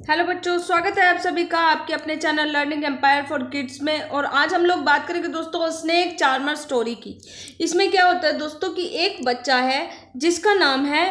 Hello बच्चों, स्वागत है आप सभी का आपके अपने channel learning empire for kids में। और आज हम लोग बात करेंगे दोस्तों स्नेक चार्मर स्टोरी की। इसमें क्या होता है दोस्तों कि एक बच्चा है जिसका नाम है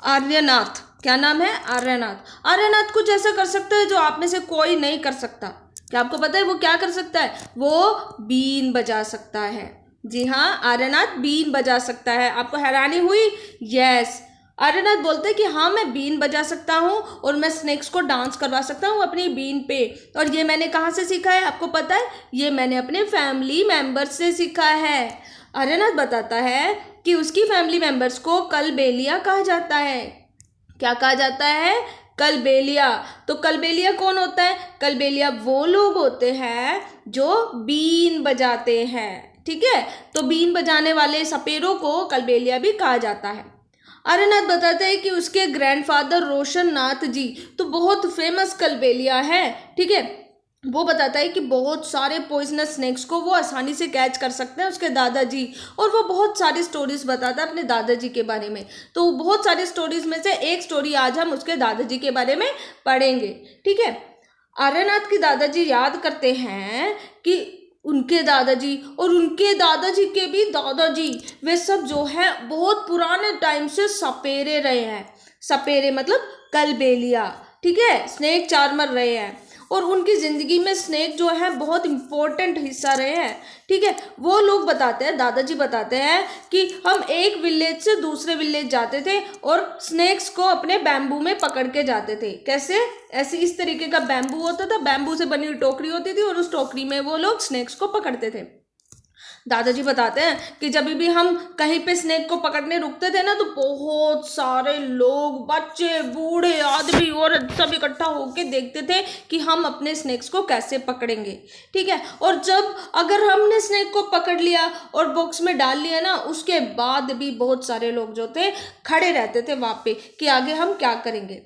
आर्यनाथ। क्या नाम है? आर्यनाथ। आर्यनाथ कुछ ऐसा कर सकता है जो आप में से कोई नहीं कर सकता। क्या आपको पता है वो क्या कर सकता है? वो बीन बजा सकता है। जी हाँ, आर्यनाथ बीन बजा सकता है। आपको हैरानी हुई? यस, आर्यनाथ बोलते हैं कि हाँ मैं बीन बजा सकता हूँ और मैं स्नेक्स को डांस करवा सकता हूँ अपनी बीन पे। और ये मैंने कहाँ से सीखा है आपको पता है? ये मैंने अपने फैमिली मेम्बर्स से सीखा है। आर्यनाथ बताता है कि उसकी फैमिली मेम्बर्स को कलबेलिया कहा जाता है। क्या कहा जाता है? कलबेलिया। तो कलबेलिया कौन होता है? कलबेलिया वो लोग होते हैं जो बीन बजाते हैं। ठीक है, तो बीन बजाने वाले सपेरों को कलबेलिया भी कहा जाता है। आर्यनाथ बताते हैं कि उसके ग्रैंडफादर रोशन नाथ जी तो बहुत फेमस कलबेलिया है। ठीक है, वो बताता है कि बहुत सारे पॉइजनस स्नेक्स को वो आसानी से कैच कर सकते हैं उसके दादाजी। और वो बहुत सारी स्टोरीज बताता है अपने दादाजी के बारे में। तो बहुत सारी स्टोरीज में से एक स्टोरी आज हम उसके दादाजी के बारे में पढ़ेंगे। ठीक है, आर्यनाथ के दादाजी याद करते हैं कि उनके दादाजी और उनके दादाजी के भी दादाजी, वे सब जो है बहुत पुराने टाइम से सपेरे रहे हैं। सपेरे मतलब कलबेलिया। ठीक है, स्नेक चार्मर रहे हैं और उनकी ज़िंदगी में स्नेक जो है बहुत इम्पोर्टेंट हिस्सा रहे हैं। ठीक है, वो लोग बताते हैं, दादाजी बताते हैं कि हम एक विलेज से दूसरे विलेज जाते थे और स्नेक्स को अपने बैम्बू में पकड़ के जाते थे। कैसे? ऐसे इस तरीके का बैम्बू होता था, बैम्बू से बनी हुई टोकरी होती थी और उस टोकरी में वो लोग स्नेक्स को पकड़ते थे। दादाजी बताते हैं कि जब भी हम कहीं पे स्नेक को पकड़ने रुकते थे ना तो बहुत सारे लोग, बच्चे, बूढ़े, आदमी और सब इकट्ठा होके देखते थे कि हम अपने स्नेक्स को कैसे पकड़ेंगे। ठीक है, और जब अगर हमने स्नेक को पकड़ लिया और बॉक्स में डाल लिया ना, उसके बाद भी बहुत सारे लोग जो थे खड़े रहते थे वहाँ पे कि आगे हम क्या करेंगे।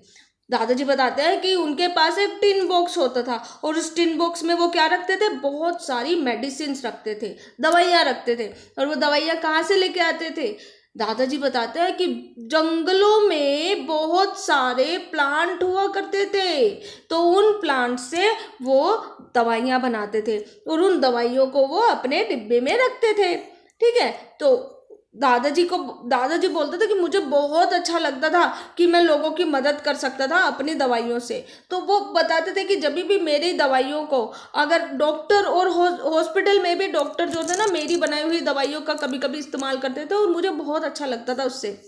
दादाजी बताते हैं कि उनके पास एक टिन बॉक्स होता था और उस टिन बॉक्स में वो क्या रखते थे? बहुत सारी मेडिसिन रखते थे, दवाइयाँ रखते थे। और वो दवाइयाँ कहाँ से लेके आते थे? दादाजी बताते हैं कि जंगलों में बहुत सारे प्लांट हुआ करते थे, तो उन प्लांट से वो दवाइयाँ बनाते थे और उन दवाइयों को वो अपने डिब्बे में रखते थे। ठीक है, तो दादाजी बोलते थे कि मुझे बहुत अच्छा लगता था कि मैं लोगों की मदद कर सकता था अपनी दवाइयों से। तो वो बताते थे कि जब भी मेरी दवाइयों को अगर डॉक्टर और हॉस्पिटल में भी डॉक्टर जो थे ना मेरी बनाई हुई दवाइयों का कभी कभी इस्तेमाल करते थे और मुझे बहुत अच्छा लगता था उससे।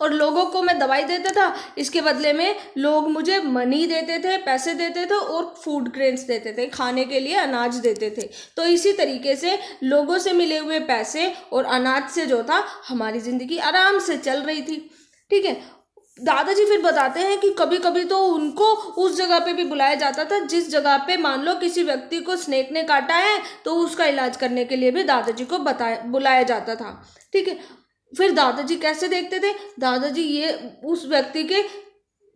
और लोगों को मैं दवाई देता था, इसके बदले में लोग मुझे मनी देते थे, पैसे देते थे और फूड ग्रेन्स देते थे, खाने के लिए अनाज देते थे। तो इसी तरीके से लोगों से मिले हुए पैसे और अनाज से जो था हमारी ज़िंदगी आराम से चल रही थी। ठीक है, दादाजी फिर बताते हैं कि कभी कभी तो उनको उस जगह पे भी बुलाया जाता था जिस जगह पे मान लो किसी व्यक्ति को स्नेक ने काटा है, तो उसका इलाज करने के लिए भी दादाजी को बुलाया जाता था। ठीक है, फिर दादाजी कैसे देखते थे? दादाजी ये उस व्यक्ति के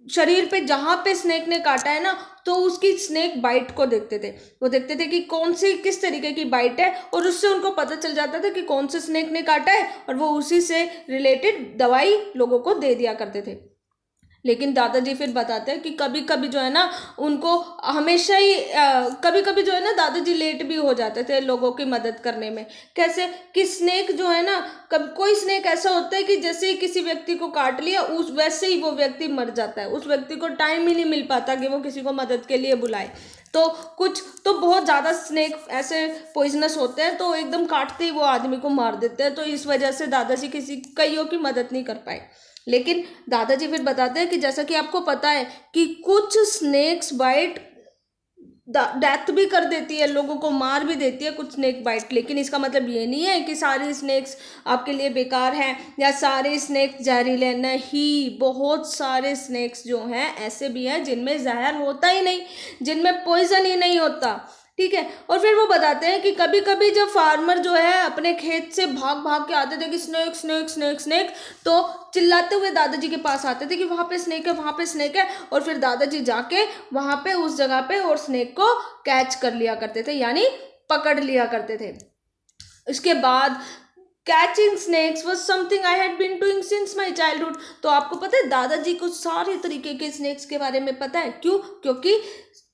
शरीर पे जहाँ पे स्नेक ने काटा है ना, तो उसकी स्नेक बाइट को देखते थे। वो देखते थे कि कौन सी किस तरीके की बाइट है और उससे उनको पता चल जाता था कि कौन से स्नेक ने काटा है और वो उसी से रिलेटेड दवाई लोगों को दे दिया करते थे। लेकिन दादाजी फिर बताते हैं कि कभी कभी जो है ना उनको हमेशा ही कभी कभी जो है ना दादाजी लेट भी हो जाते थे लोगों की मदद करने में। कैसे? कि स्नेक जो है ना, कब कोई स्नेक ऐसा होता है कि जैसे ही किसी व्यक्ति को काट लिया उस वैसे ही वो व्यक्ति मर जाता है, उस व्यक्ति को टाइम ही नहीं मिल पाता कि वो किसी को मदद के लिए बुलाए। तो कुछ तो बहुत ज़्यादा स्नेक ऐसे पॉइजनस होते हैं तो एकदम काटते ही वो आदमी को मार देते हैं। तो इस वजह से दादाजी कईयों की मदद नहीं कर पाए। लेकिन दादाजी फिर बताते हैं कि जैसा कि आपको पता है कि कुछ स्नेक्स बाइट डेथ भी कर देती है, लोगों को मार भी देती है कुछ स्नेक बाइट। लेकिन इसका मतलब ये नहीं है कि सारी स्नेक्स आपके लिए बेकार हैं या सारे स्नेक्स जहरीले। नहीं, बहुत सारे स्नेक्स जो हैं ऐसे भी हैं जिनमें जहर होता ही नहीं, जिनमें पॉइजन ही नहीं होता। ठीक है, और फिर वो बताते हैं कि कभी कभी जब फार्मर जो है अपने खेत से भाग भाग के आते थे कि स्नेक स्नेक स्नेक स्नेक, तो चिल्लाते हुए दादाजी के पास आते थे कि वहाँ पे स्नेक है, वहाँ पे स्नेक है। और फिर दादाजी जाके वहाँ पे उस जगह पे और स्नेक को कैच कर लिया करते थे, यानी पकड़ लिया करते थे। इसके बाद catching snakes was something I had been doing since my childhood. तो आपको पता है दादाजी को सारे तरीके के स्नेक्स के बारे में पता है। क्यों? क्योंकि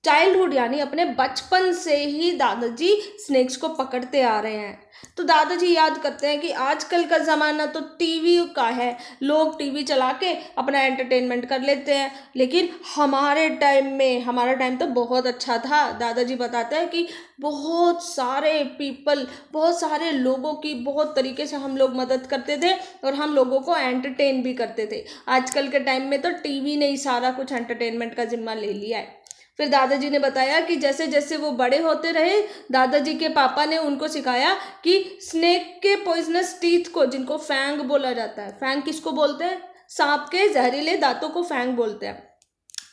चाइल्डहुड यानी अपने बचपन से ही दादाजी स्नेक्स को पकड़ते आ रहे हैं। तो दादाजी याद करते हैं कि आजकल का ज़माना तो टीवी का है, लोग टीवी चला के अपना एंटरटेनमेंट कर लेते हैं, लेकिन हमारे टाइम में, हमारा टाइम तो बहुत अच्छा था। दादाजी बताते हैं कि बहुत सारे पीपल, बहुत सारे लोगों की बहुत तरीके से हम लोग मदद करते थे और हम लोगों को एंटरटेन भी करते थे। आजकल के टाइम में तो टीवी ने ही सारा कुछ एंटरटेनमेंट का जिम्मा ले लिया है। फिर दादाजी ने बताया कि जैसे जैसे वो बड़े होते रहे, दादाजी के पापा ने उनको सिखाया कि स्नेक के पॉइजनस टीथ को, जिनको फैंग बोला जाता है, फैंग किसको बोलते हैं? सांप के जहरीले दांतों को फैंग बोलते हैं।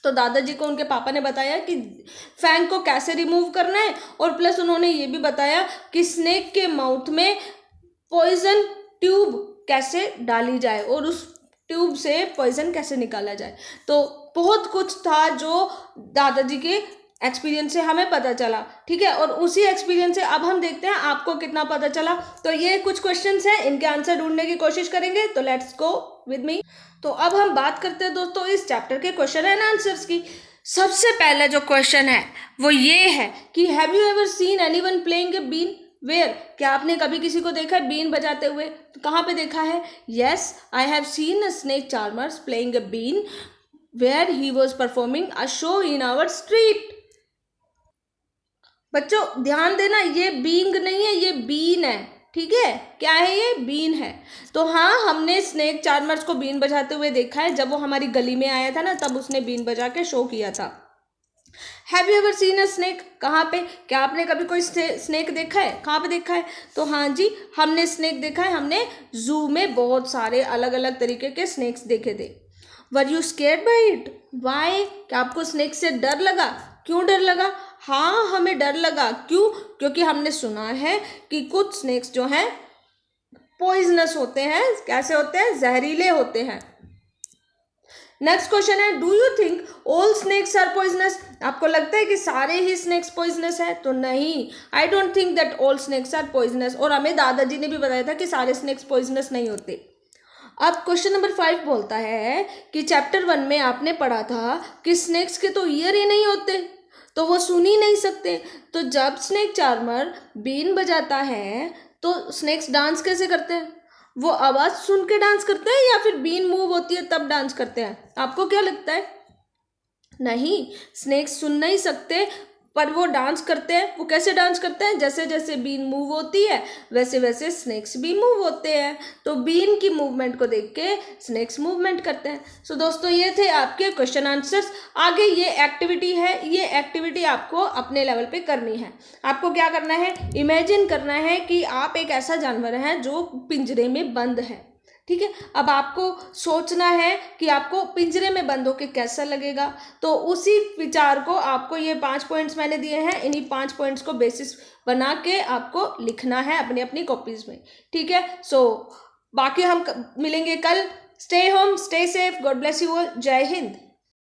तो दादाजी को उनके पापा ने बताया कि फैंग को कैसे रिमूव करना है, और प्लस उन्होंने ये भी बताया कि स्नेक के माउथ में पॉइजन ट्यूब कैसे डाली जाए और उस ट्यूब से पॉइजन कैसे निकाला जाए। तो बहुत कुछ था जो दादाजी के एक्सपीरियंस से हमें पता चला, ठीक है। और उसी एक्सपीरियंस से अब हम देखते हैं आपको कितना पता चला। तो ये कुछ क्वेश्चंस हैं, इनके आंसर ढूंढने की कोशिश करेंगे। तो लेट्स गो विद मी। तो अब हम बात करते हैं दोस्तों इस चैप्टर के क्वेश्चन एंड आंसर्स की। सबसे पहला जो क्वेश्चन है वो ये है कि have you ever seen anyone playing a been? Where? क्या आपने कभी किसी को देखा है बीन बजाते हुए? तो कहाँ पे देखा है? Yes, I have seen a snake charmers playing a been where he was performing a show in our street. बच्चों ध्यान देना, ये बींग नहीं है, ये बीन है, ठीक है। क्या है ये? बीन है। तो हाँ, हमने स्नेक चार्मर्स को बीन बजाते हुए देखा है। जब वो हमारी गली में आया था ना, तब उसने बीन बजा के शो किया था। Have you ever scene a snake? कहाँ पे? क्या आपने कभी कोई स्नेक देखा है? कहाँ पे देखा है? तो हाँ जी, हमने स्नेक देखा है। हमने जू में बहुत सारे अलग अलग तरीके के स्नेक्स देखे थे। Were you scared by it? Why? क्या आपको स्नेक से डर लगा? क्यों डर लगा? हाँ, हमें डर लगा। क्यों? क्योंकि हमने सुना है कि कुछ स्नेक्स जो हैं पॉइजनस होते हैं। कैसे होते हैं? जहरीले होते हैं। नेक्स्ट क्वेश्चन है, do you think all snakes are poisonous? आपको लगता है कि सारे ही स्नेक्स पॉइजनस है? तो नहीं, I don't think that all snakes are poisonous. और हमें दादाजी ने भी बताया था कि सारे स्नेक्स पॉइजनस नहीं होते। अब क्वेश्चन नंबर 5 बोलता है कि चैप्टर 1 में आपने पढ़ा था कि स्नेक्स के तो ईयर ही नहीं होते, तो वो सुन ही नहीं सकते। तो जब स्नेक चार्मर बीन बजाता है तो स्नेक्स डांस कैसे करते हैं? वो आवाज़ सुन के डांस करते हैं या फिर बीन मूव होती है तब डांस करते हैं? आपको क्या लगता है? नहीं, स्नेक्स सुन नहीं सकते पर वो डांस करते हैं। वो कैसे डांस करते हैं? जैसे जैसे बीन मूव होती है वैसे वैसे स्नेक्स भी मूव होते हैं। तो बीन की मूवमेंट को देख के स्नेक्स मूवमेंट करते हैं। सो दोस्तों, ये थे आपके क्वेश्चन आंसर्स। आगे ये एक्टिविटी है, ये एक्टिविटी आपको अपने लेवल पे करनी है। आपको क्या करना है? इमेजिन करना है कि आप एक ऐसा जानवर है जो पिंजरे में बंद है, ठीक है। अब आपको सोचना है कि आपको पिंजरे में बंद होकर कैसा लगेगा। तो उसी विचार को आपको, ये 5 पॉइंट्स मैंने दिए हैं, इन्हीं 5 पॉइंट्स को बेसिस बना के आपको लिखना है अपनी अपनी कॉपीज में, ठीक है। सो बाकी हम मिलेंगे कल। Stay home, stay safe, God bless you all. जय हिंद।